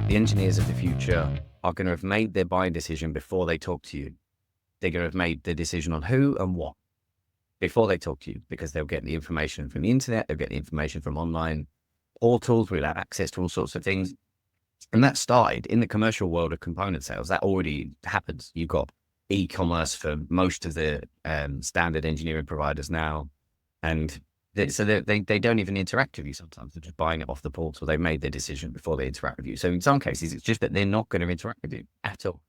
the engineers of the future are going to have made their buying decision before they talk to you. They're going to have made the decision on who and what before they talk to you, because they'll get the information from the internet, they'll get the information from online portals where they'll have access to all sorts of things. And that started in the commercial world of component sales. That already happens. You've got e-commerce for most of the standard engineering providers now. And so they don't even interact with you sometimes. They're just buying it off the portal. They've made their decision before they interact with you. So in some cases, it's just that they're not going to interact with you at all.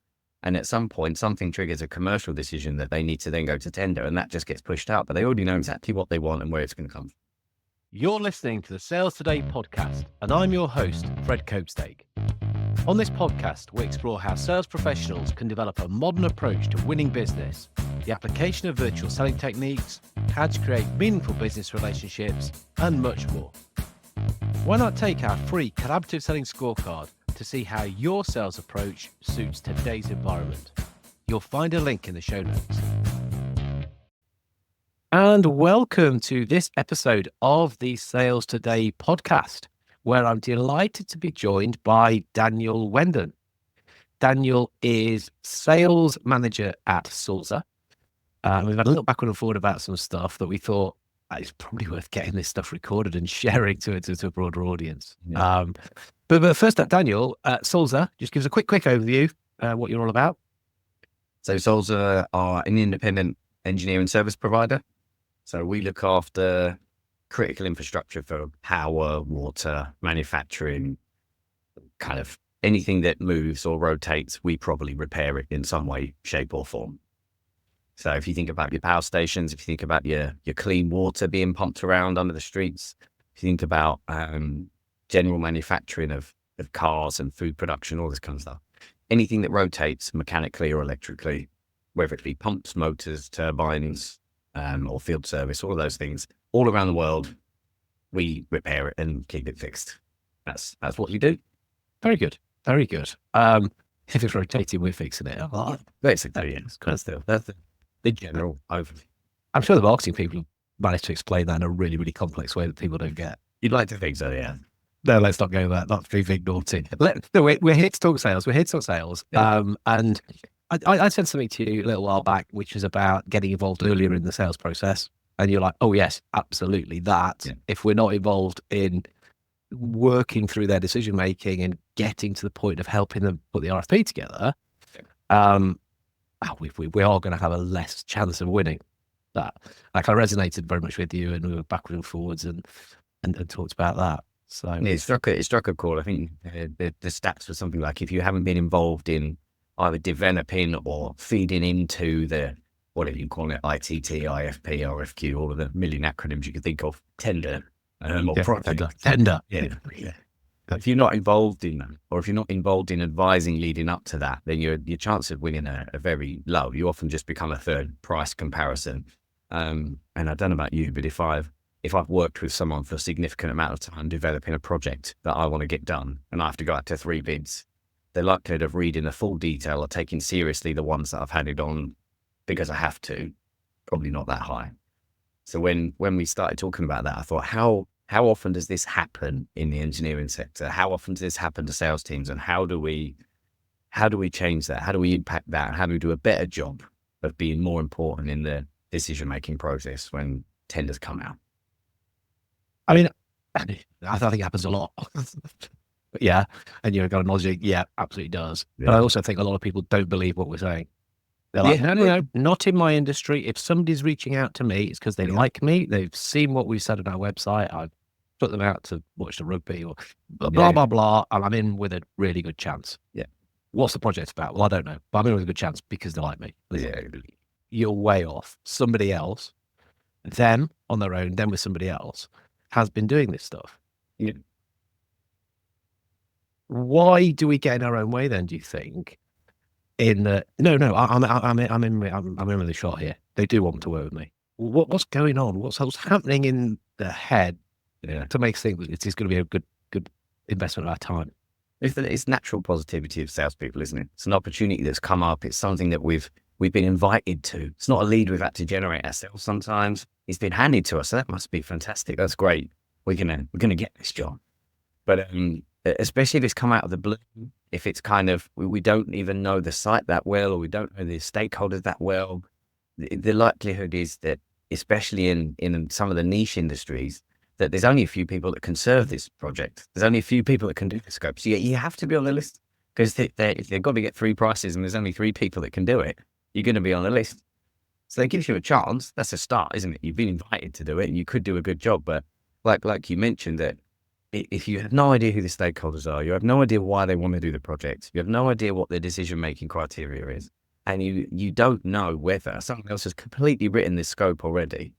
And at some point, something triggers a commercial decision that they need to then go to tender, and that just gets pushed out. But they already know exactly what they want and where it's going to come from. You're listening to the Sales Today podcast, and I'm your host, Fred Copestake. On this podcast, we explore how sales professionals can develop a modern approach to winning business, the application of virtual selling techniques, how to create meaningful business relationships, and much more. Why not take our free collaborative selling scorecard to see how your sales approach suits today's environment? You'll find a link in the show notes. And welcome to this episode of the Sales Today podcast, where I'm delighted to be joined by Daniel Wendon. Daniel is sales manager at Sulzer. We've had a little backward and forward about some stuff that we thought it's probably worth getting this stuff recorded and sharing to a broader audience. Yeah. But first up, Daniel, Sulzer, just give us a quick overview, what you're all about. So Sulzer are an independent engineering service provider. So we look after critical infrastructure for power, water, manufacturing, kind of anything that moves or rotates, we probably repair it in some way, shape or form. So if you think about your power stations, if you think about your clean water being pumped around under the streets, if you think about general manufacturing of cars and food production, all this kind of stuff, anything that rotates mechanically or electrically, whether it be pumps, motors, turbines, or field service, all of those things, all around the world, we repair it and keep it fixed. That's what we do. Very good. Very good. If it's rotating, we're fixing it. Basically, yes. That's the general overview. I'm sure the marketing people managed to explain that in a really, really complex way that people don't get. You'd like to think so, yeah. No, let's not go there. That's pretty big naughty. We're here to talk sales. Yeah. And I said something to you a little while back, which was about getting involved earlier in the sales process. And you're like, oh, yes, absolutely that. Yeah. If we're not involved in working through their decision-making and getting to the point of helping them put the RFP together, we are going to have a less chance of winning that. Like, I resonated very much with you, and we were backwards and forwards and talked about that. So yeah, it struck a chord. I think the stats were something like, if you haven't been involved in either developing or feeding into the, whatever you call it, ITT, IFP, RFQ, all of the million acronyms you could think of, tender, or project. Tender. Yeah. If you're not involved in that, or if you're not involved in advising leading up to that, then your chance of winning are very low. You often just become a third price comparison. And I don't know about you, but if I've worked with someone for a significant amount of time developing a project that I want to get done, and I have to go out to 3 bids, the likelihood of reading the full detail or taking seriously the ones that I've had it on because I have to, probably not that high. So when we started talking about that, I thought, how often does this happen in the engineering sector? How often does this happen to sales teams? And how do we change that? How do we impact that? How do we do a better job of being more important in the decision-making process when tenders come out? I mean, I think it happens a lot. But yeah, and you're kind of nodding, yeah, absolutely does. Yeah. But I also think a lot of people don't believe what we're saying. They're like, no, not in my industry. If somebody's reaching out to me, it's because they like me. They've seen what we've said on our website. I've put them out to watch the rugby or blah, blah, and I'm in with a really good chance. Yeah. What's the project about? Well, I don't know, but I'm in with a good chance because they like me. Yeah. You're way off. Somebody else, them on their own, them with somebody else, has been doing this stuff. Yeah. Why do we get in our own way then, do you think? I'm in with the shot here. They do want to work with me. What's going on? What's happening in the head to make things that it's going to be a good investment of our time? It's natural positivity of salespeople, isn't it? It's an opportunity that's come up. It's something that we've been invited to. It's not a lead we've had to generate ourselves sometimes. It's been handed to us. So that must be fantastic. That's great. We're gonna get this job. But especially if it's come out of the blue, if it's kind of, we don't even know the site that well, or we don't know the stakeholders that well, the likelihood is that, especially in some of the niche industries, that there's only a few people that can serve this project. There's only a few people that can do the scope. So you have to be on the list, because if they've got to get 3 prices and there's only 3 people that can do it, you're going to be on the list. So that gives you a chance. That's a start, isn't it? You've been invited to do it and you could do a good job. But like you mentioned, that if you have no idea who the stakeholders are, you have no idea why they want to do the project, you have no idea what their decision-making criteria is, and you don't know whether someone else has completely written this scope already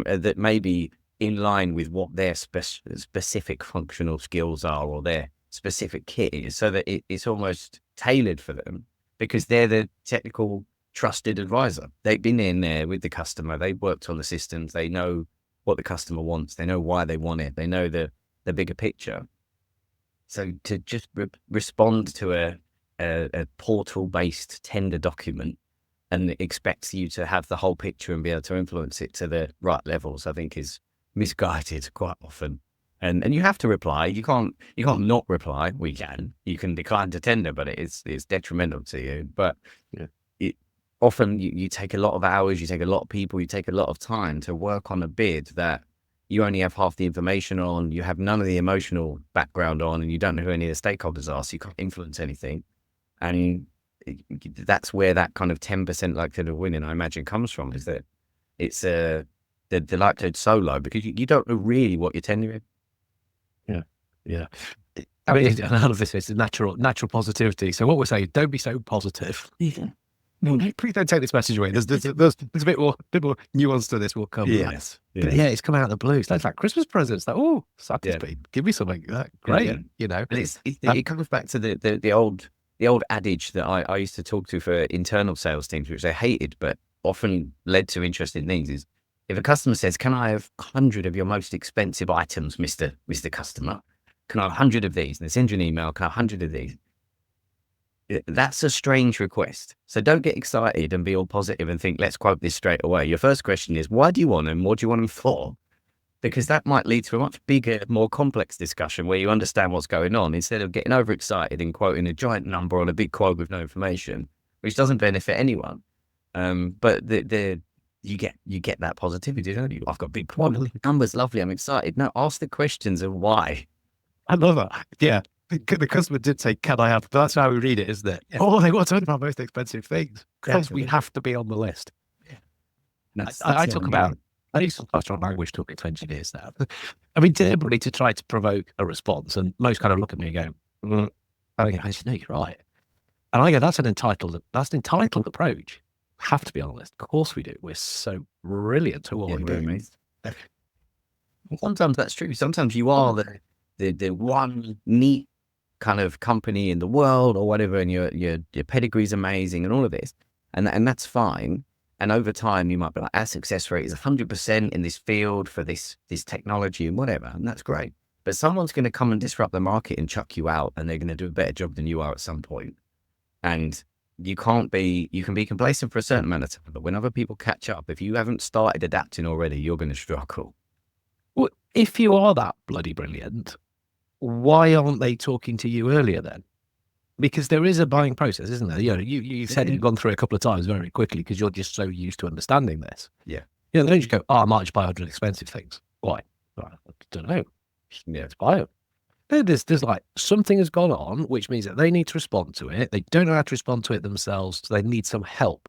that may be in line with what their specific functional skills are, or their specific kit is, so that it's almost tailored for them, because they're the technical trusted advisor. They've been in there with the customer. They've worked on the systems. They know what the customer wants. They know why they want it. They know the bigger picture. So to just respond to a portal-based tender document and it expects you to have the whole picture and be able to influence it to the right levels, I think is misguided quite often. And you have to reply. You can't not reply. You can decline to tender, but it's detrimental to you. But Yeah. Often you take a lot of hours, you take a lot of people, you take a lot of time to work on a bid that you only have half the information on, you have none of the emotional background on, and you don't know who any of the stakeholders are, so you can't influence anything. And that's where that kind of 10% likelihood of winning, I imagine, comes from, is that it's the likelihood so low because you don't know really what you're tendering. Yeah. I mean, a lot of this is natural positivity. So what we're saying, don't be so positive. Yeah. Please don't take this message away. There's a bit more nuance to this will come. Yes. But yeah, it's come out of the blue. It's like Christmas presents. Like, oh, Satisfy, give me something. Great, Yeah. you know. But it comes back to the old adage that I used to talk to for internal sales teams, which I hated, but often led to interesting things. Is if a customer says, "Can I have 100 of your most expensive items, Mister Customer? Can I have 100 of these?" And they send you an email, "Can I have 100 of these?" That's a strange request. So don't get excited and be all positive and think, let's quote this straight away. Your first question is, why do you want them? What do you want them for? Because that might lead to a much bigger, more complex discussion where you understand what's going on, instead of getting overexcited and quoting a giant number on a big quote with no information, which doesn't benefit anyone. But you get that positivity, don't you? I've got big quote, numbers, lovely, I'm excited. No, ask the questions of why. I love that. Yeah. The customer did say, "Can I have?" But that's how we read it, isn't it? Yeah. Oh, they want to talk about most expensive things because we have to be on the list. Yeah. I talk about. I use some strong language talking to engineers now. I mean, deliberately to try to provoke a response, and most kind of look at me and go, "I go, no, you're right." And I go, "That's an entitled approach. Have to be on the list. Of course we do. We're so brilliant at what we do." Sometimes that's true. Sometimes you are the one neat kind of company in the world or whatever, and your pedigree's amazing and all of this, and that's fine. And over time, you might be like, our success rate is 100% in this field for this technology and whatever, and that's great. But someone's going to come and disrupt the market and chuck you out, and they're going to do a better job than you are at some point. And you can be complacent for a certain amount of time, but when other people catch up, if you haven't started adapting already, you're going to struggle. Well, if you are that bloody brilliant, why aren't they talking to you earlier then? Because there is a buying process, isn't there? You know, you said you've gone through it a couple of times very quickly because you're just so used to understanding this. Yeah. You know, they don't just go, "Oh, I might just buy 100 expensive things." Why? Well, I don't know. Yeah, let's buy them. There's like something has gone on, which means that they need to respond to it. They don't know how to respond to it themselves, so they need some help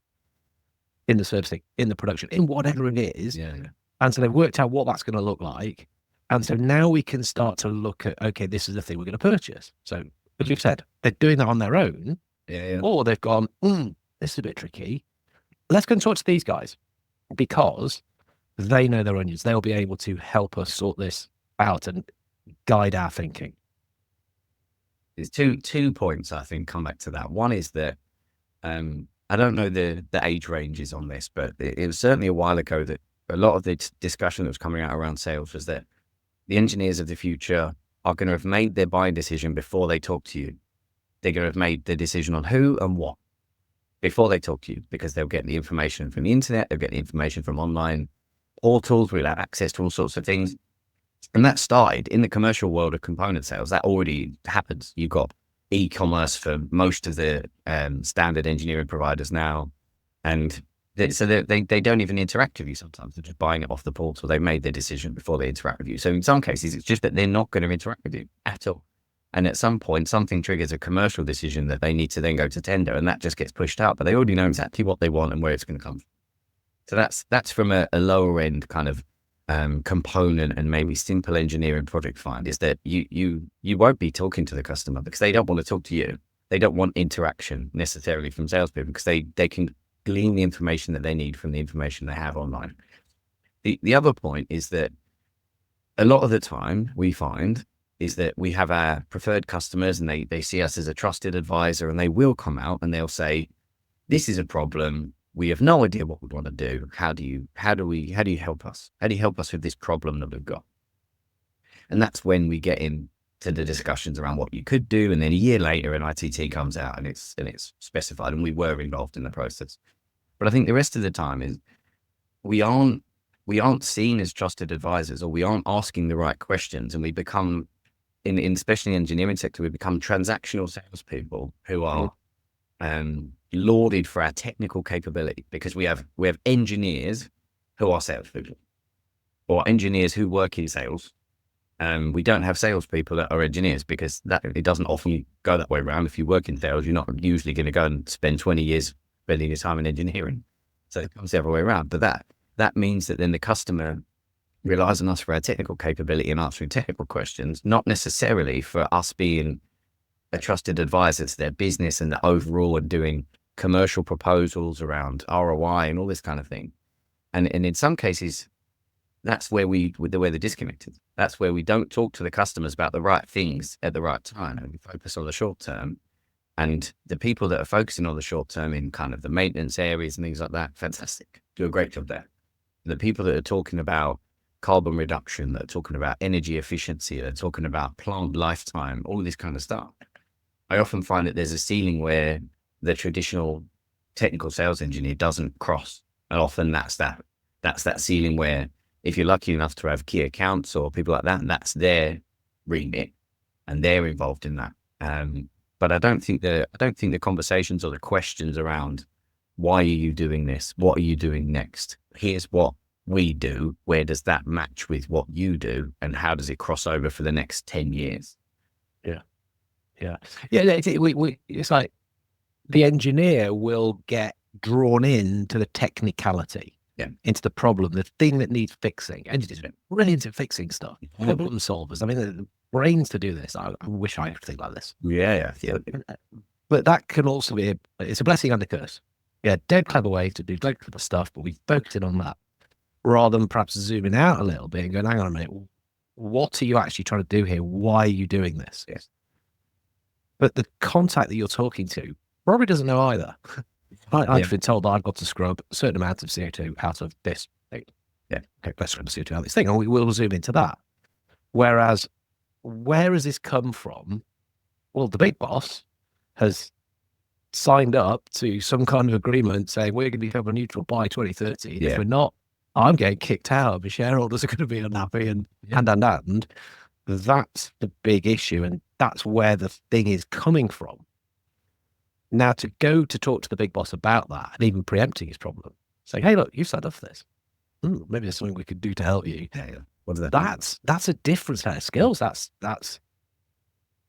in the servicing, in the production, in whatever it is. Yeah. And so they've worked out what that's going to look like. And so now we can start to look at, okay, this is the thing we're going to purchase. So as you've said, they're doing that on their own, or they've gone, this is a bit tricky. Let's go and talk to these guys because they know their onions. They'll be able to help us sort this out and guide our thinking. There's two points, I think, come back to that. One is that I don't know the age ranges on this, but it was certainly a while ago that a lot of the discussion that was coming out around sales was that the engineers of the future are going to have made their buying decision before they talk to you. They're going to have made the decision on who and what before they talk to you, because they'll get the information from the internet, they'll get the information from online portals, we'll have access to all sorts of things. And that started in the commercial world of component sales. That already happens. You've got e-commerce for most of the standard engineering providers now. And they don't even interact with you sometimes. They're just buying it off the portal. They made their decision before they interact with you. So in some cases, it's just that they're not going to interact with you at all. And at some point, something triggers a commercial decision that they need to then go to tender, and that just gets pushed out. But they already know exactly what they want and where it's going to come from. So that's from a lower end kind of component and maybe simple engineering project find, is that you won't be talking to the customer because they don't want to talk to you. They don't want interaction necessarily from salespeople because they can glean the information that they need from the information they have online. The other point is that a lot of the time we find is that we have our preferred customers and they see us as a trusted advisor, and they will come out and they'll say, this is a problem. We have no idea what we want to do. How do you help us? How do you help us with this problem that we've got? And that's when we get into the discussions around what you could do. And then a year later, an ITT comes out and it's specified, and we were involved in the process. But I think the rest of the time is we aren't seen as trusted advisors, or we aren't asking the right questions, and we become in especially the engineering sector, we become transactional salespeople who are lauded for our technical capability, because we have engineers who are salespeople, or engineers who work in sales. We don't have salespeople that are engineers, because it doesn't often go that way around. If you work in sales, you're not usually going to go and spend 20 years spending your time in engineering. So it comes the other way around. But that means that then the customer relies on us for our technical capability and answering technical questions, not necessarily for us being a trusted advisor to their business and the overall, and doing commercial proposals around ROI and all this kind of thing. And in some cases, that's where the disconnect is. That's where we don't talk to the customers about the right things at the right time, and we focus on the short term. And the people that are focusing on the short term in kind of the maintenance areas and things like that, fantastic, do a great job there. The people that are talking about carbon reduction, that are talking about energy efficiency, that are talking about plant lifetime, all this kind of stuff, I often find that there's a ceiling where the traditional technical sales engineer doesn't cross. And often that's that ceiling where, if you're lucky enough to have key accounts or people like that, and that's their remit and they're involved in that. But I don't think the conversations or the questions around, why are you doing this? What are you doing next? Here's what we do. Where does that match with what you do? And how does it cross over for the next 10 years? Yeah. It's like the engineer will get drawn into the technicality, into the problem, the thing that needs fixing. Engineers are brilliant at fixing stuff. Problem solvers. I mean, the brains to do this. I wish I could think like this. Yeah. But that can also be it's a blessing and a curse. Yeah, dead clever way to do dead clever stuff, but we focused in on that rather than perhaps zooming out a little bit and going, hang on a minute, what are you actually trying to do here? Why are you doing this? Yes. But the contact that you're talking to probably doesn't know either. I've been told that I've got to scrub a certain amount of CO2 out of this thing. Yeah. Okay, let's scrub the CO2 out of this thing, and we will zoom into that. Whereas, where has this come from? Well, the big boss has signed up to some kind of agreement saying we're going to be carbon neutral by 2030. Yeah. If we're not, I'm getting kicked out. The shareholders are going to be unhappy, and that's the big issue, and that's where the thing is coming from. Now, to go to talk to the big boss about that, and even preempting his problem, saying, "Hey, look, you've signed up for this. Maybe there's something we could do to help you." Yeah. What does that That's a different set of skills. That's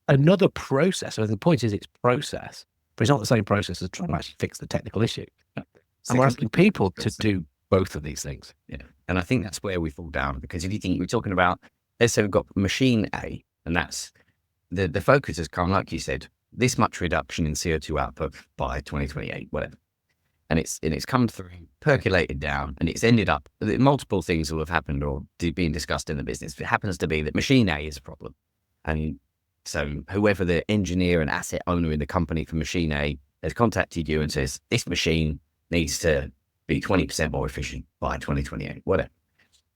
another process. So the point is, it's process, but it's not the same process as trying to actually fix the technical issue. And we're asking people to do both of these things. Yeah. And I think that's where we fall down, because if you think we're talking about, let's say we've got machine A, and that's the focus has come, like you said, this much reduction in CO2 output by 2028, whatever. And it's come through, percolated down, and it's ended up, multiple things will have happened or being discussed in the business. It happens to be that machine A is a problem. And so whoever the engineer and asset owner in the company for machine A has contacted you and says, this machine needs to be 20% more efficient by 2028, whatever.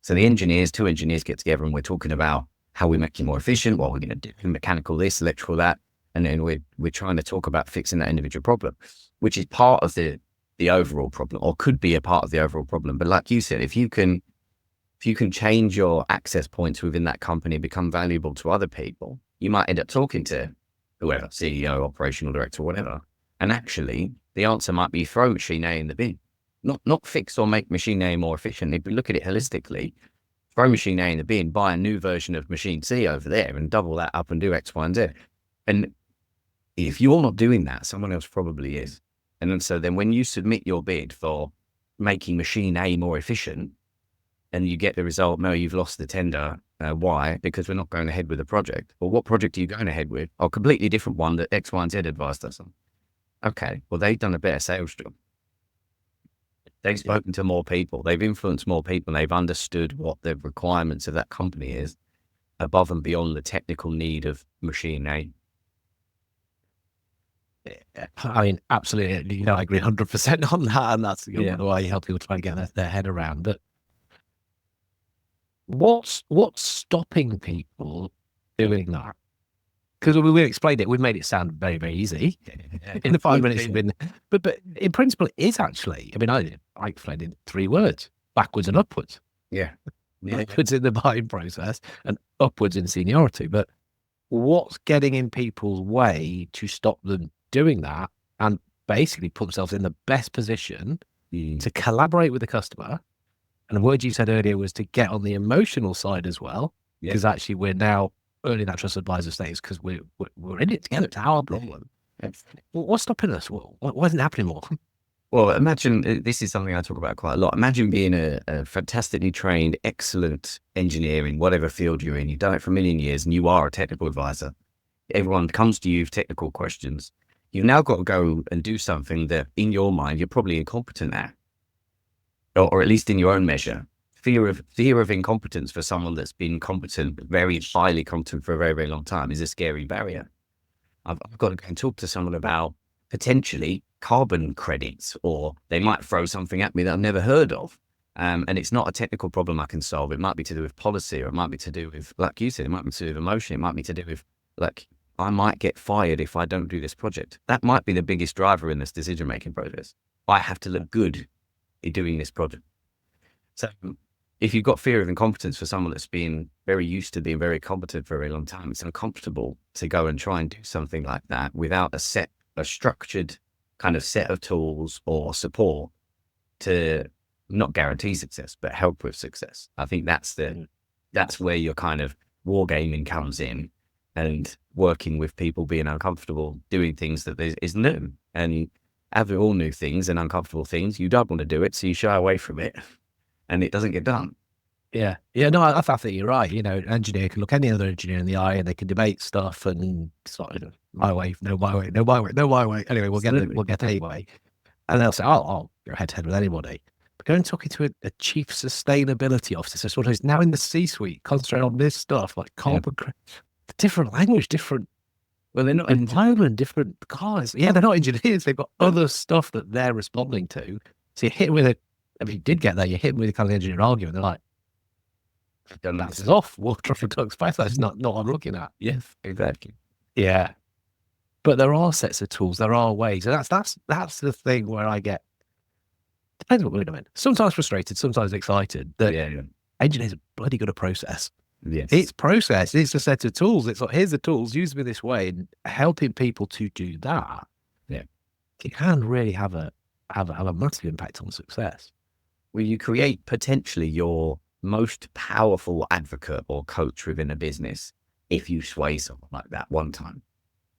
So the two engineers get together, and we're talking about how we make it more efficient, what we're going to do, mechanical this, electrical that. And then we're trying to talk about fixing that individual problem, which is part of the overall problem, or could be a part of the overall problem. But like you said, if you can if you can change your access points within that company and become valuable to other people, you might end up talking to whoever, CEO, operational director, whatever. And actually, the answer might be throw machine A in the bin. Not fix or make machine A more efficient. If we look at it holistically, throw machine A in the bin, buy a new version of machine C over there and double that up and do X, Y, and Z. And if you're not doing that, someone else probably is. And then, so then when you submit your bid for making machine A more efficient and you get the result, no, you've lost the tender. Why? Because we're not going ahead with the project. Well, what project are you going ahead with? Oh, completely different one that X, Y, and Z advised us on. Okay, well, they've done a better sales job. They've spoken to more people. They've influenced more people. And they've understood what the requirements of that company is above and beyond the technical need of machine A. I mean, absolutely. I agree 100% on that. And that's the way you help people try to get their head around. But what's stopping people doing that? Because we explained it, we've made it sound very, very easy in the 5 minutes you've been. But in principle, it is actually. I mean, I explained it in 3 words: backwards and upwards. Yeah. Backwards in the buying process and upwards in seniority. But what's getting in people's way to stop them doing that and basically put themselves in the best position to collaborate with the customer? And the word you said earlier was to get on the emotional side as well, because actually we're now early in that trust advisor status because we're in it together. It's our problem. What's stopping us? Why isn't it happening more? Well, imagine, this is something I talk about quite a lot. Imagine being a fantastically trained, excellent engineer in whatever field you're in. You've done it for a million years and you are a technical advisor. Everyone comes to you with technical questions. You've now got to go and do something that in your mind, you're probably incompetent at, or at least in your own measure. Fear of incompetence for someone that's been competent, very highly competent for a very, very long time is a scary barrier. I've got to go and talk to someone about potentially carbon credits, or they might throw something at me that I've never heard of. And it's not a technical problem I can solve. It might be to do with policy, or it might be to do with, like you said, it might be to do with emotion. It might be to do with, like, I might get fired if I don't do this project. That might be the biggest driver in this decision-making process. I have to look good in doing this project. So if you've got fear of incompetence for someone that's been very used to being very competent for a very long time, it's uncomfortable to go and try and do something like that without a structured kind of set of tools or support to not guarantee success, but help with success. I think that's where your kind of wargaming comes in, and working with people being uncomfortable doing things that is new. And having all new things and uncomfortable things, you don't want to do it, so you shy away from it. And it doesn't get done. Yeah. No, I think you're right. An engineer can look any other engineer in the eye and they can debate stuff and it's like, my way, no my way, no my way, no my way. Anyway, we'll get anyway. And they'll say, I'll go head to head with anybody. But going talking to a chief sustainability officer, so someone who's now in the C-suite, concentrating on this stuff, like carbon, different language, different. Well, they're not environment, different cars. Yeah, they're not engineers. They've got other stuff that they're responding to. So you hit them with if you did get there, you hit them with a kind of engineer argument. They're like, that's off. Water for ducks. That's not what I'm looking at. Yes, exactly. Yeah. But there are sets of tools. There are ways. And that's the thing where I get, depends what mood I'm in. Sometimes frustrated, sometimes excited. That engineers are bloody good at process. Yes. It's process. It's a set of tools. It's like, here's the tools, use them in this way, and helping people to do that. Yeah. It can really have a massive impact on success. Well, you create potentially your most powerful advocate or coach within a business if you sway someone like that one time.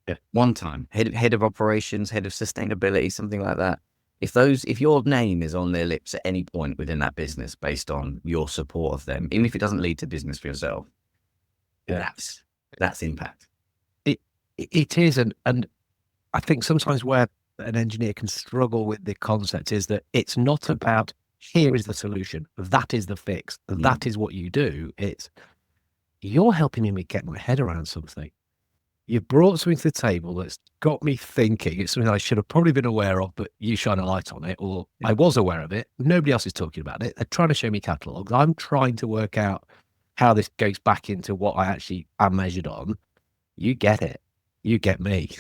Yeah. One time. Head of operations, head of sustainability, something like that. If your name is on their lips at any point within that business based on your support of them, even if it doesn't lead to business for yourself, that's impact. It is. And I think sometimes where an engineer can struggle with the concept is that it's not about, here is the solution, that is the fix, that is what you do. It's, you're helping me get my head around something. You've brought something to the table that's got me thinking. It's something I should have probably been aware of, but you shine a light on it, or I was aware of it. Nobody else is talking about it. They're trying to show me catalogs. I'm trying to work out how this goes back into what I actually am measured on. You get it. You get me.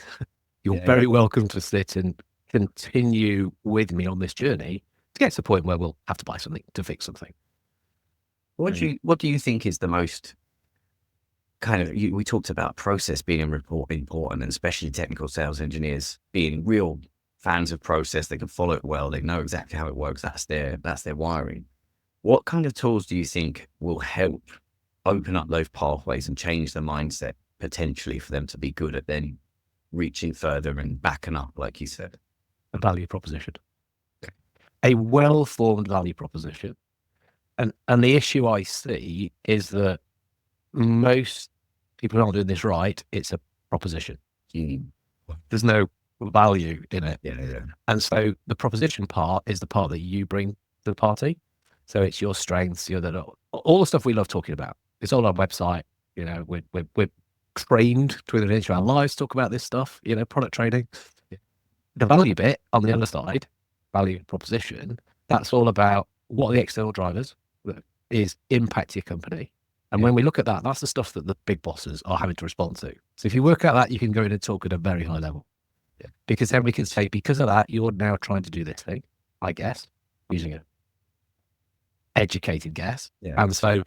You're very welcome to sit and continue with me on this journey to get to the point where we'll have to buy something to fix something. What do you think is the most kind of, we talked about process being important, and especially technical sales engineers being real fans of process. They can follow it well. They know exactly how it works. That's their wiring. What kind of tools do you think will help open up those pathways and change the mindset potentially for them to be good at then reaching further and backing up, like you said? A value proposition, a well-formed value proposition. And the issue I see is that most people aren't doing this right. It's a proposition. There's no value in it. And so the proposition part is the part that you bring to the party. So it's your strengths, all the stuff we love talking about. It's all on our website. We're trained to within an inch of our lives talk about this stuff, product training. The value bit on the other side, value proposition, that's all about what are the external drivers that is impact your company. And when we look at that, that's the stuff that the big bosses are having to respond to. So if you work out that, you can go in and talk at a very high level. Because everybody can say, because of that, you're now trying to do this thing, I guess, using an educated guess. And so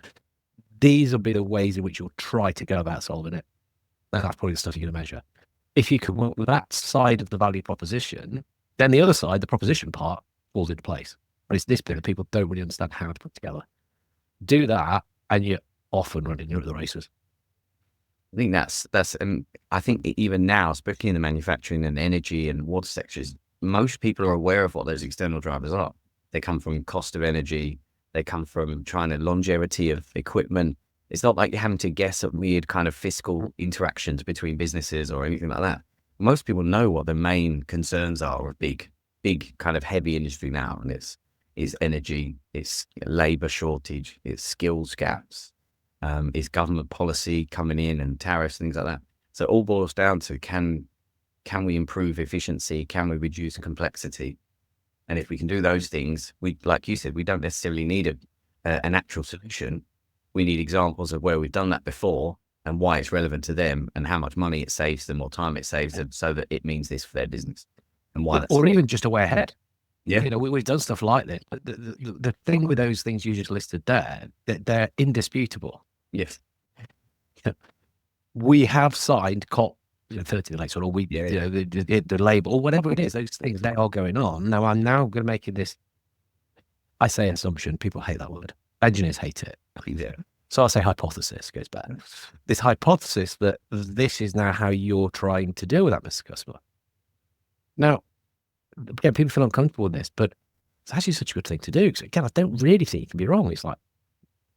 these will be the ways in which you'll try to go about solving it. And that's probably the stuff you're going to measure. If you can work with that side of the value proposition, then the other side, the proposition part, falls into place. And it's this bit that people don't really understand how to put together. Do that, and you're off and running. You're at the races. I think that's, and I think even now, especially in the manufacturing and energy and water sectors, most people are aware of what those external drivers are. They come from cost of energy. They come from trying to longevity of equipment. It's not like you're having to guess at weird kind of fiscal interactions between businesses or anything like that. Most people know what the main concerns are of big kind of heavy industry now. And it's energy, it's labor shortage, it's skills gaps, it's government policy coming in and tariffs and things like that. So it all boils down to, can we improve efficiency? Can we reduce complexity? And if we can do those things, like you said, we don't necessarily need an actual solution. We need examples of where we've done that before and why it's relevant to them and how much money it saves them or time it saves them, so that it means this for their business and why. Or even just a way ahead. Yeah. We've done stuff like this. But the thing with those things you just listed there, that they're indisputable. Yes. We have signed COP 30 later, or the label or whatever it is, those things, they are going on. Now, I'm now going to make this, I say assumption, people hate that word. Engineers hate it. So I'll say hypothesis goes back. This hypothesis that this is now how you're trying to deal with that, Mr. Customer. Now, again, people feel uncomfortable with this, but it's actually such a good thing to do. Because again, I don't really think you can be wrong. It's like,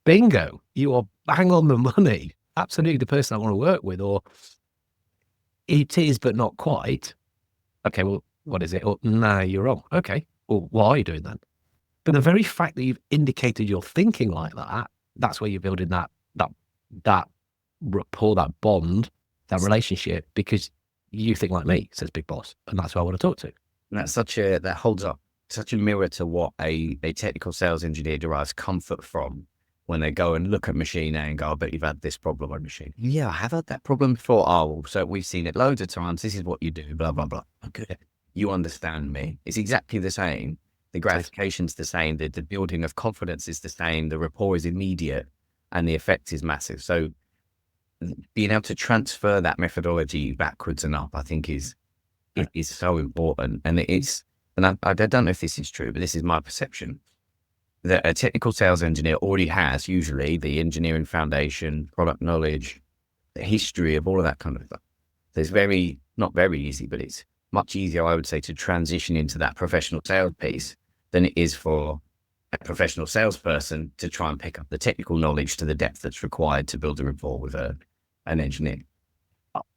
bingo, you are bang on the money. Absolutely the person I want to work with, or it is, but not quite. Okay, well, what is it? Or, no, you're wrong. Okay, well, why are you doing that? But the very fact that you've indicated you're thinking like that, that's where you're building that rapport, that bond, that relationship, because you think like me, says Big Boss, and that's who I want to talk to. And that's that holds up such a mirror to what a technical sales engineer derives comfort from when they go and look at machine A and go, I bet you've had this problem on machine. Yeah, I have had that problem before. Oh, so we've seen it loads of times. This is what you do, blah, blah, blah. Okay. You understand me. It's exactly the same. The gratification's the same. The building of confidence is the same. The rapport is immediate and the effect is massive. So being able to transfer that methodology backwards and up, I think is so important. And I don't know if this is true, but this is my perception, that a technical sales engineer already has usually the engineering foundation, product knowledge, the history of all of that kind of stuff. So it's not very easy, but it's much easier, I would say, to transition into that professional sales piece than it is for a professional salesperson to try and pick up the technical knowledge to the depth that's required to build a rapport with an engineer.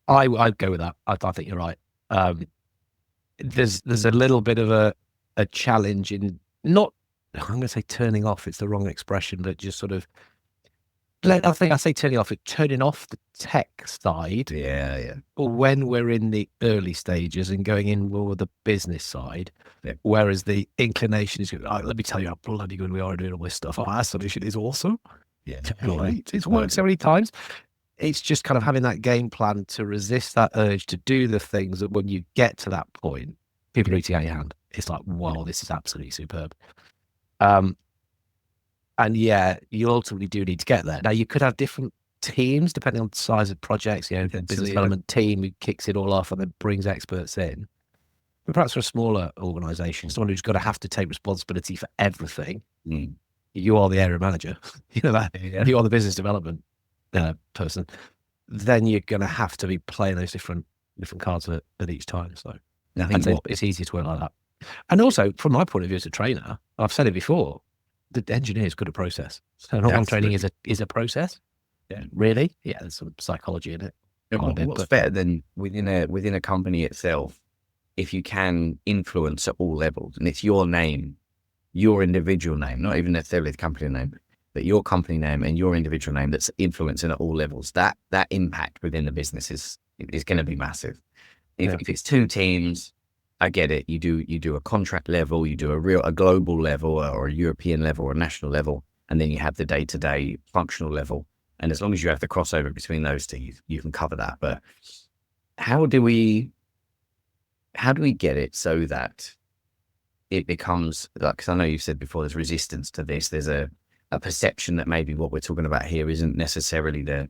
I'd go with that. I think you're right. There's a little bit of a challenge in not, I'm going to say turning off, it's the wrong expression, but just sort of, I think I say turning off the tech side. Yeah. When we're in the early stages and going in more with the business side, whereas the inclination is, let me tell you how bloody good we are at doing all this stuff. Our solution is awesome. Yeah. Right. It's worked so many times. It's just kind of having that game plan to resist that urge to do the things that when you get to that point, people are eating out your hand. It's like, wow, this is absolutely superb. And yeah, you ultimately do need to get there. Now, you could have different teams depending on the size of projects. The business development team who kicks it all off and then brings experts in. But perhaps for a smaller organization, someone who's got to have to take responsibility for everything. You are the area manager, you are the business development person. Then you're going to have to be playing those different cards at each time. So I think it's easier to work like that. And also, from my point of view as a trainer, I've said it before, the engineer is good at process. So not training is a process. Yeah. Really? Yeah, there's some psychology in it. What's better than within a company itself, if you can influence at all levels, and it's your name, your individual name, not even necessarily the company name, but your company name and your individual name that's influencing at all levels, that impact within the business is going to be massive. If it's two teams, I get it. You do a contract level, you do a global level or a European level or a national level, and then you have the day-to-day functional level. And as long as you have the crossover between those two, you can cover that. But how do we get it so that it becomes, like, because I know you've said before, there's resistance to this. There's a perception that maybe what we're talking about here isn't necessarily the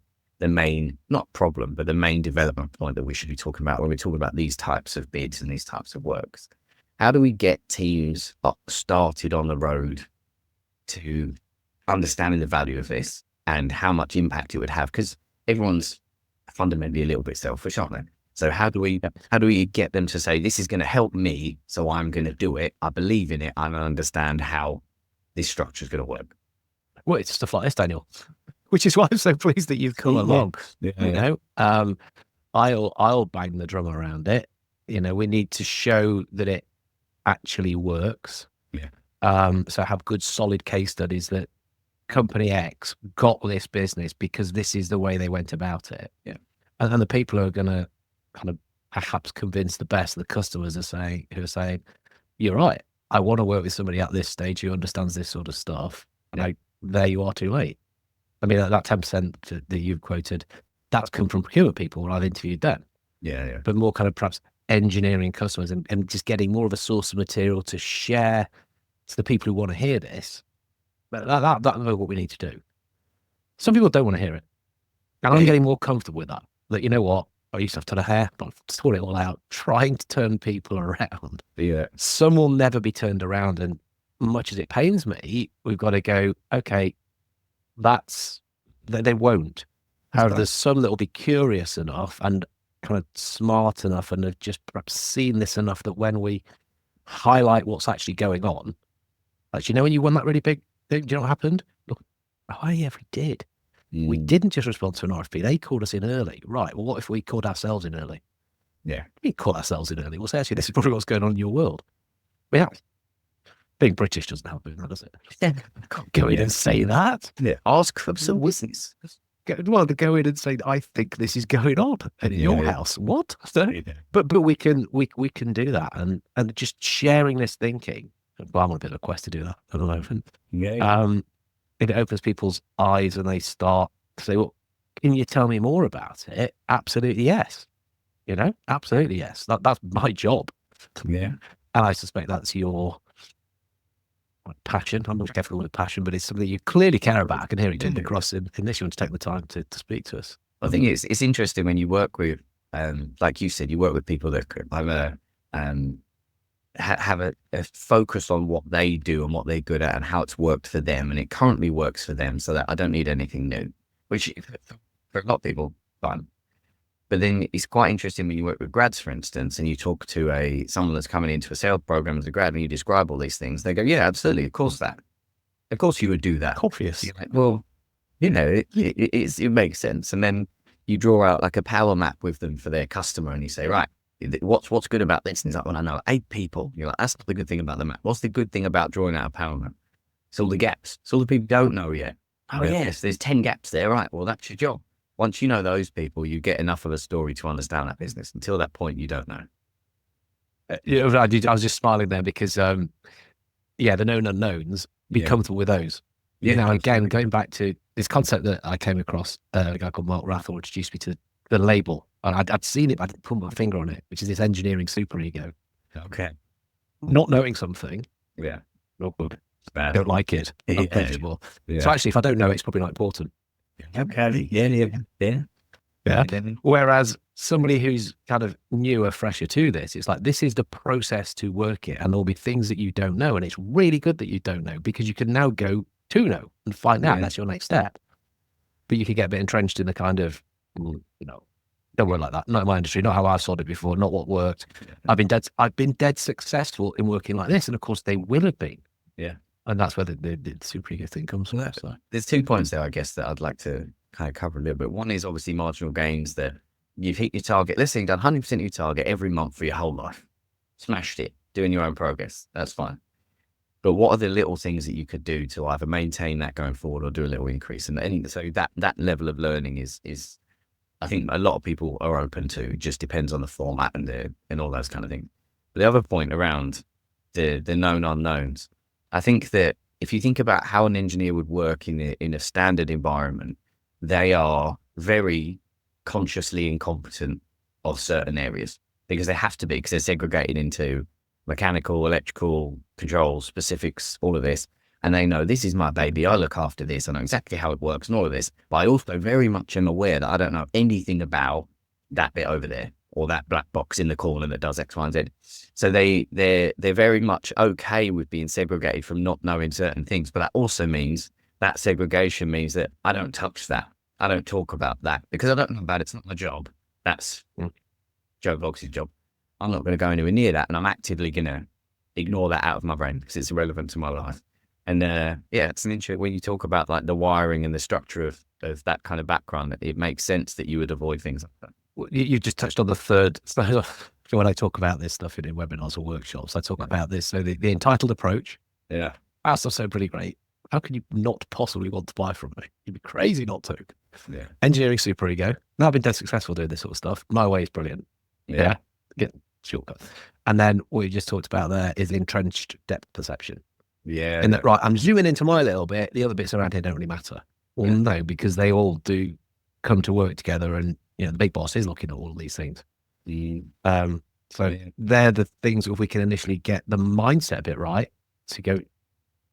main, not problem, but the main development point that we should be talking about when we're talking about these types of bids and these types of works. How do we get teams started on the road to understanding the value of this and how much impact it would have? Because everyone's fundamentally a little bit selfish, aren't they? So how do we get them to say, this is going to help me, so I'm going to do it. I believe in it. I understand how this structure is going to work. Well, it's stuff like this, Daniel, which is why I'm so pleased that you've come along. I'll bang the drum around it. We need to show that it actually works. So have good solid case studies that company X got this business because this is the way they went about it. And the people who are going to kind of perhaps convince the best of the customers who are saying, you're right, I want to work with somebody at this stage who understands this sort of stuff. And there you are too late. I mean, that 10% that you've quoted, that's come from procurement people when I've interviewed them. But more kind of perhaps engineering customers and just getting more of a source of material to share to the people who want to hear this. But that's what we need to do. Some people don't want to hear it. And I'm getting more comfortable with that. That, you know what? I used to have ton of hair, but I've sorted it all out, trying to turn people around. Some will never be turned around. And much as it pains me, we've got to go, okay, they won't. However, there's some that will be curious enough and kind of smart enough and have just perhaps seen this enough that when we highlight what's actually going on, actually, when you won that really big thing, do you know what happened? Look, oh yeah, we did. We didn't just respond to an RFP. They called us in early. Right. Well, what if we called ourselves in early? We call ourselves in early. We'll say, actually, this is probably what's going on in your world. Being British doesn't help, does it? I can't go in and say that. Ask for some business. Well, to go in and say, I think this is going on in your house. What? But we can do that and just sharing this thinking. Well, I'm on a bit of a quest to do that at the moment. It opens people's eyes and they start to say, well, can you tell me more about it? Absolutely yes. Absolutely yes. That's my job. And I suspect that's your passion. I'm not careful with passion, but it's something you clearly care about. I can hear it come across in this. You want to take the time to speak to us. I think it's interesting when you work with, like you said, you work with people that have a focus on what they do and what they're good at and how it's worked for them, and it currently works for them, so that I don't need anything new, which for a lot of people, fine. But then it's quite interesting when you work with grads, for instance, and you talk to someone that's coming into a sales program as a grad and you describe all these things. They go, yeah, absolutely. Of course you would do that. Obvious. Like, well, it makes sense. And then you draw out like a power map with them for their customer and you say, right, what's good about this? And he's like, well, I know 8 people. You're like, that's not the good thing about the map. What's the good thing about drawing out a power map? It's all the gaps. It's all the people don't know yet. Oh, yes, there's 10 gaps there. Right. Well, that's your job. Once you know those people, you get enough of a story to understand that business. Until that point, you don't know. I was just smiling there because, the known unknowns, be comfortable with those. Now, again, going back to this concept that I came across, a guy called Mark Rathor introduced me to the label. And I'd seen it, but I didn't put my finger on it, which is this engineering superego. Okay. Not knowing something. Yeah. Not good. It's bad. Don't like it. Yeah. Not comfortable. Yeah. So actually, if I don't know, it's probably not important. Okay. Yeah. Yeah. Whereas somebody who's kind of newer, fresher to this, it's like, this is the process to work it. And there'll be things that you don't know. And it's really good that you don't know, because you can now go to know and find out. Yeah. That's your next step. But you can get a bit entrenched in the kind of, don't work like that. Not in my industry, not how I've sold it before, not what worked. I've been dead successful in working like this. And of course they will have been. Yeah. And that's where the super ego thing comes from. So. There's 2 points there, I guess, that I'd like to kind of cover a little bit. One is obviously marginal gains, that you've hit your target. Let's say you've done 100% of your target every month for your whole life. Smashed it, doing your own progress. That's fine. But what are the little things that you could do to either maintain that going forward or do a little increase? And so that level of learning is I think a lot of people are open to. It just depends on the format and all those kind of things. But the other point around the known unknowns, I think that if you think about how an engineer would work in a standard environment, they are very consciously incompetent of certain areas, because they have to be, because they're segregated into mechanical, electrical, controls, specifics, all of this. And they know, this is my baby, I look after this, I know exactly how it works and all of this. But I also very much am aware that I don't know anything about that bit over there, or that black box in the corner that does X, Y, and Z. So they're very much okay with being segregated from not knowing certain things. But that also means, that segregation means that I don't touch that. I don't talk about that, because I don't know about it. It's not my job. That's Joe Vog's job. I'm not going to go anywhere near that. And I'm actively going to ignore that out of my brain, because it's irrelevant to my life. And it's an interesting, when you talk about like the wiring and the structure of that kind of background, it makes sense that you would avoid things like that. You just touched on the third. So when I talk about this stuff in webinars or workshops, I talk about this. So the entitled approach. Yeah. That's also pretty great. How can you not possibly want to buy from me? You'd be crazy not to. Yeah. Engineering super ego. Now I've been dead successful doing this sort of stuff. My way is brilliant. Yeah. Get shortcut. And then what you just talked about there is entrenched depth perception. Yeah. And that, right, I'm zooming into my little bit. The other bits around here don't really matter. Well, no, because they all do come to work together, and the big boss is looking at all of these things. They're the things, if we can initially get the mindset bit right, to go,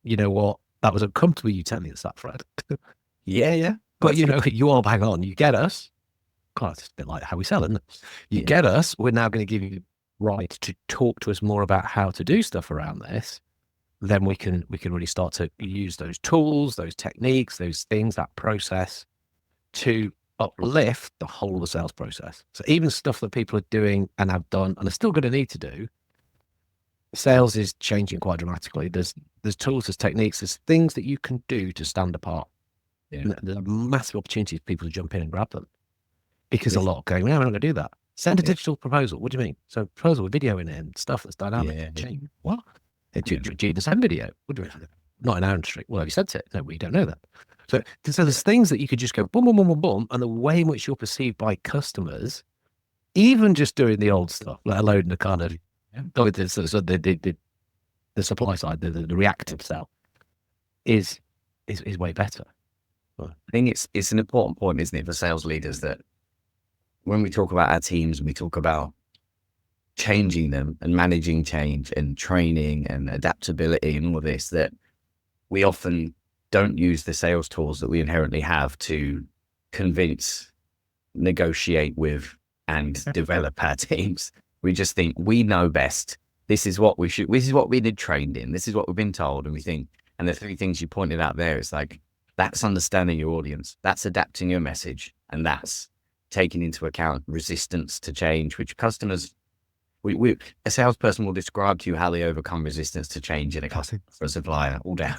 you know what, that was uncomfortable you telling us that, Fred. Yeah. But you all bang on, you get us. God, it's a bit like how we sell, isn't it? You get us, we're now going to give you the right to talk to us more about how to do stuff around this. Then we can really start to use those tools, those techniques, those things, that process to uplift the whole of the sales process. So even stuff that people are doing and have done and are still going to need to do, sales is changing quite dramatically. There's tools, there's techniques, there's things that you can do to stand apart. Yeah. There's a massive opportunity for people to jump in and grab them, because a lot going, no, we're not going to do that. Send a digital proposal. What do you mean? So proposal with video in it and stuff that's dynamic. Yeah. What? Do you send video? What do we do? Not in our industry. Well, have you sent it? No, we don't know that. So there's things that you could just go boom, boom, boom, boom, boom, and the way in which you're perceived by customers, even just doing the old stuff, let alone the kind of the supply side, the reactive sell, is way better. I think it's an important point, isn't it, for sales leaders, that when we talk about our teams and we talk about changing them and managing change and training and adaptability and all of this, that we often don't use the sales tools that we inherently have to convince, negotiate with, and develop our teams. We just think we know best. This is what we should, this is what we've been trained in. This is what we've been told. And we think, and the 3 things you pointed out there, it's like, that's understanding your audience, that's adapting your message, and that's taking into account resistance to change, which customers, a salesperson will describe to you how they overcome resistance to change in a customer for a supplier all down.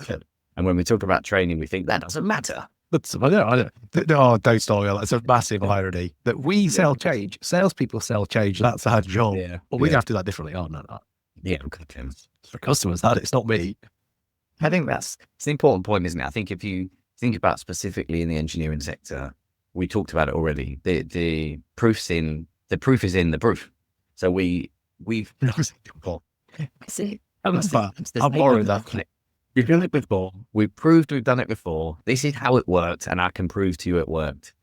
And when we talk about training, we think that doesn't matter. Don't start me on that. It's a massive irony that we sell change. Salespeople sell change. That's our job. Well, we have to do that differently. Oh, no. Yeah. For customers, it's not me. I think it's an important point, isn't it? I think if you think about specifically in the engineering sector, we talked about it already. The proof is in the proof. So we've I'll borrow that. We've done it before. We've proved we've done it before. This is how it worked, and I can prove to you it worked.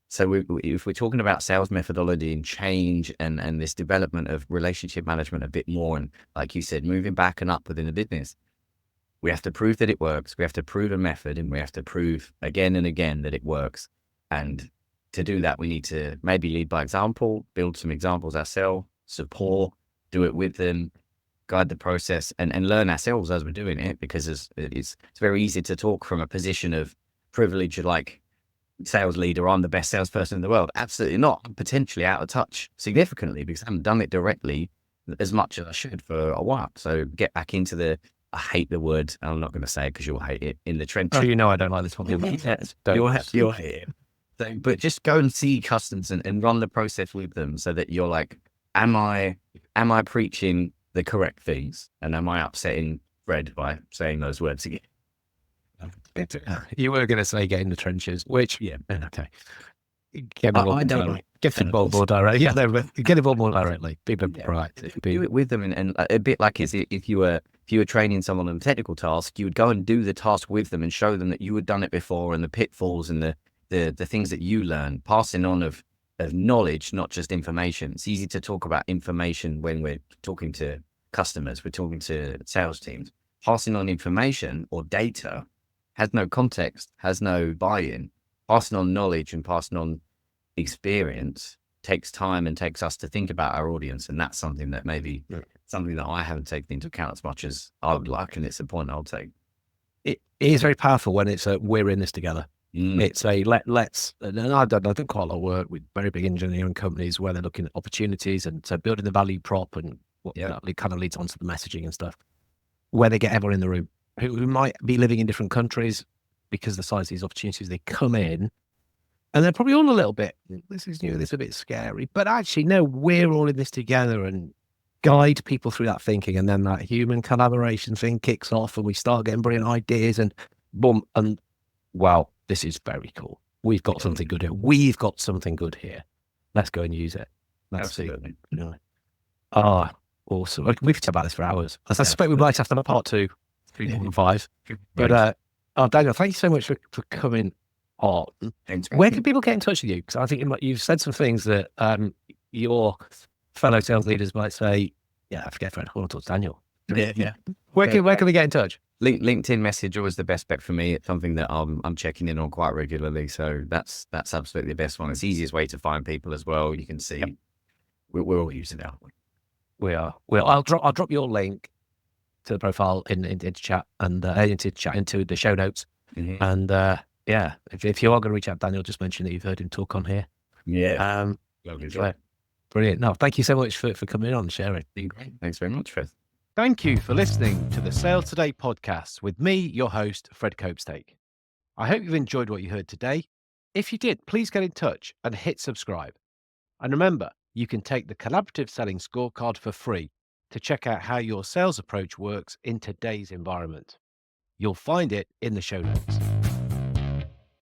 So if we're talking about sales methodology and change and this development of relationship management a bit more, and like you said, moving back and up within the business, We have to prove that it works. We have to prove a method, and we have to prove again and again that it works. And to do that, we need to maybe lead by example, build some examples ourselves, support, do it with them, guide the process, and learn ourselves as we're doing it, because it's very easy to talk from a position of privilege, like sales leader, I'm the best salesperson in the world. Absolutely not. I'm potentially out of touch significantly because I haven't done it directly as much as I should for a while. So get back into I hate the word, I'm not going to say it because you'll hate it, in the trenches. Oh, you know I don't like this one. You'll hate it. So, but just go and see customers and run the process with them so that you're like, am I preaching the correct things? And am I upsetting Fred by saying those words again? You were going to say get in the trenches, which, yeah, okay. Get I don't like get involved more directly. Yeah, no, but get involved more directly. Be proactive. Do it with them, and a bit like if you were training someone on a technical task, you would go and do the task with them and show them that you had done it before and the pitfalls and the things that you learned, passing on of knowledge, not just information. It's easy to talk about information when we're talking to customers, we're talking to sales teams. Passing on information or data has no context, has no buy-in. Passing on knowledge and passing on experience takes time and takes us to think about our audience. And that's something that something that I haven't taken into account as much as I would like. And it's a point I'll take. It is very powerful when it's we're in this together. It's a let's, and I've done quite a lot of work with very big engineering companies where they're looking at opportunities and so building the value prop and what that kind of leads on to the messaging and stuff, where they get everyone in the room who might be living in different countries because of the size of these opportunities. They come in and they're probably all a little bit, this is new, this is a bit scary, but actually, no, we're all in this together, and guide people through that thinking. And then that human collaboration thing kicks off and we start getting brilliant ideas and boom. And wow, this is very cool. We've got something good here. We've got something good here. Let's go and use it. Absolutely. Awesome. We could talk about this for hours. I suspect we might have to have a part 2, 3, 4, and 5. But Daniel, thank you so much for coming on. Where can people get in touch with you? Because I think you've said some things that your fellow sales leaders might say, yeah, I forget, Fred, I want to talk to Daniel. Yeah. Where can we get in touch? LinkedIn message always the best bet for me. It's something that I'm checking in on quite regularly. So that's absolutely the best one. It's the easiest way to find people as well. You can see we're all using it. We are. I'll drop your link to the profile into chat and into the show notes. Mm-hmm. And if you are going to reach out, Daniel, just mention that you've heard him talk on here. Yeah. Lovely job. Brilliant. No, thank you so much for coming on and sharing. Great. Thanks very much, Fred. Thank you for listening to the Sales Today podcast with me, your host, Fred Copestake. I hope you've enjoyed what you heard today. If you did, please get in touch and hit subscribe. And remember, you can take the Collaborative Selling Scorecard for free to check out how your sales approach works in today's environment. You'll find it in the show notes.